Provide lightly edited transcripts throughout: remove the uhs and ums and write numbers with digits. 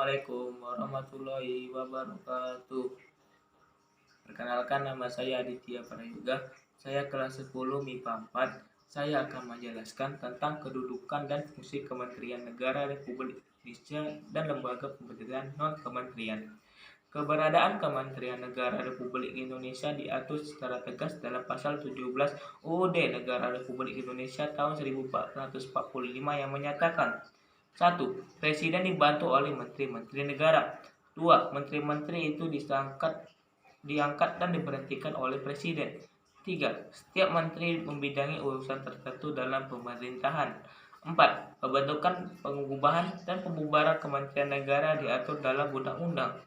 Assalamualaikum warahmatullahi wabarakatuh. Perkenalkan, nama saya Aditya Prayoga. Saya kelas 10 MIPA 4. Saya akan menjelaskan tentang kedudukan dan fungsi Kementerian Negara Republik Indonesia dan lembaga pemerintahan non-kementerian. Keberadaan Kementerian Negara Republik Indonesia diatur secara tegas dalam pasal 17 UUD Negara Republik Indonesia tahun 1445 yang menyatakan: 1. Presiden dibantu oleh menteri-menteri negara. 2. Menteri-menteri itu diangkat dan diberhentikan oleh presiden. 3. Setiap menteri membidangi urusan tertentu dalam pemerintahan. 4. Pembentukan, pengubahan, dan pembubaran Kementerian Negara diatur dalam undang-undang.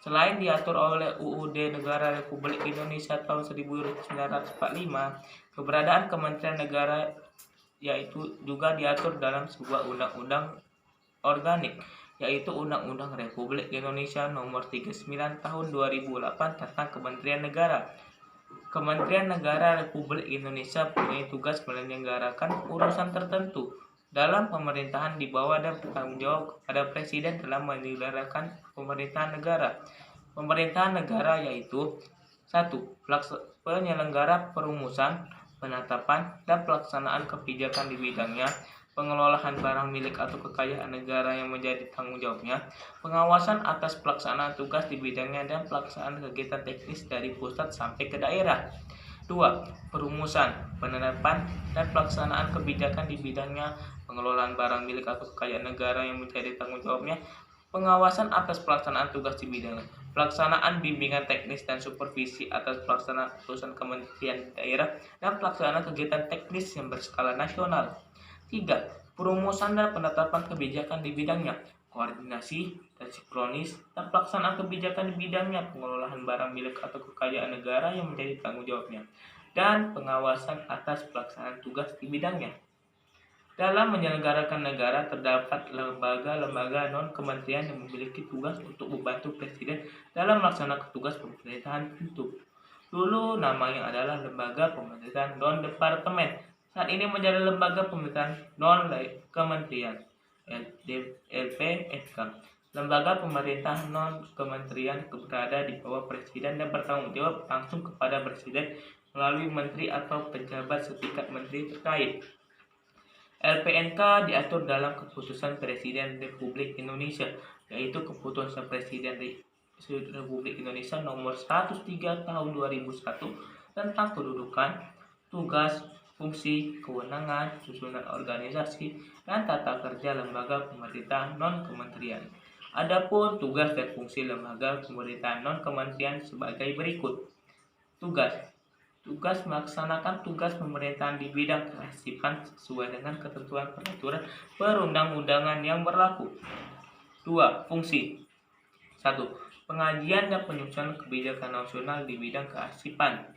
Selain diatur oleh UUD Negara Republik Indonesia tahun 1945, keberadaan Kementerian Negara yaitu juga diatur dalam sebuah undang-undang organik, yaitu Undang-Undang Republik Indonesia Nomor 39 Tahun 2008 tentang Kementerian Negara. Kementerian Negara Republik Indonesia punya tugas menyelenggarakan urusan tertentu dalam pemerintahan di bawah dan bertanggung jawab kepada Presiden dalam menyelenggarakan pemerintahan negara. Pemerintahan negara yaitu 1. Penyelenggara perumusan, penetapan, dan pelaksanaan kebijakan di bidangnya, pengelolaan barang milik atau kekayaan negara yang menjadi tanggung jawabnya, pengawasan atas pelaksanaan tugas di bidangnya, dan pelaksanaan kegiatan teknis dari pusat sampai ke daerah. 2. Perumusan, penetapan, dan pelaksanaan kebijakan di bidangnya, pengelolaan barang milik atau kekayaan negara yang menjadi tanggung jawabnya, pengawasan atas pelaksanaan tugas di bidangnya, pelaksanaan bimbingan teknis dan supervisi atas pelaksanaan urusan kementerian daerah, dan pelaksanaan kegiatan teknis yang berskala nasional. 3. Perumusan dan penetapan kebijakan di bidangnya, koordinasi dan sinkronis dan pelaksanaan kebijakan di bidangnya, pengelolaan barang milik atau kekayaan negara yang menjadi tanggung jawabnya, dan pengawasan atas pelaksanaan tugas di bidangnya. Dalam menyelenggarakan negara terdapat lembaga-lembaga non-kementerian yang memiliki tugas untuk membantu Presiden dalam melaksanakan tugas pemerintahan tertentu. Dulu namanya adalah Lembaga Pemerintahan Non-Departemen. Saat ini menjadi Lembaga Pemerintahan Non-Kementerian (LPNK). Lembaga pemerintahan non-kementerian berada di bawah Presiden dan bertanggung jawab langsung kepada Presiden melalui menteri atau pejabat setingkat menteri terkait. LPNK diatur dalam Keputusan Presiden Republik Indonesia, yaitu Keputusan Presiden Republik Indonesia Nomor 103 Tahun 2001 tentang kedudukan, tugas, fungsi, kewenangan, susunan organisasi, dan tata kerja lembaga pemerintahan non-kementerian. Adapun tugas dan fungsi lembaga pemerintahan non-kementerian sebagai berikut. Tugas melaksanakan tugas pemerintahan di bidang kearsipan sesuai dengan ketentuan peraturan perundang-undangan yang berlaku. 2. Fungsi. 1. Pengajian dan penyusunan kebijakan nasional di bidang kearsipan.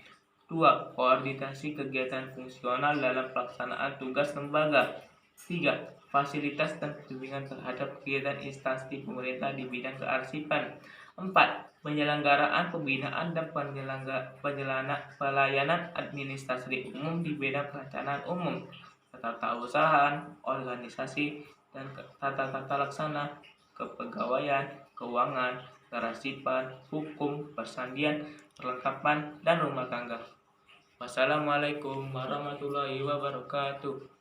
2. Koordinasi kegiatan fungsional dalam pelaksanaan tugas lembaga. 3. Fasilitas dan bimbingan terhadap kegiatan instansi pemerintah di bidang kearsipan. 4. Penyelenggaraan pembinaan dan pelayanan administrasi umum di bidang perencanaan umum, tata usaha, organisasi, dan tata laksana, kepegawaian, keuangan, kearsipan, hukum, persandian, perlengkapan, dan rumah tangga. Wassalamualaikum warahmatullahi wabarakatuh.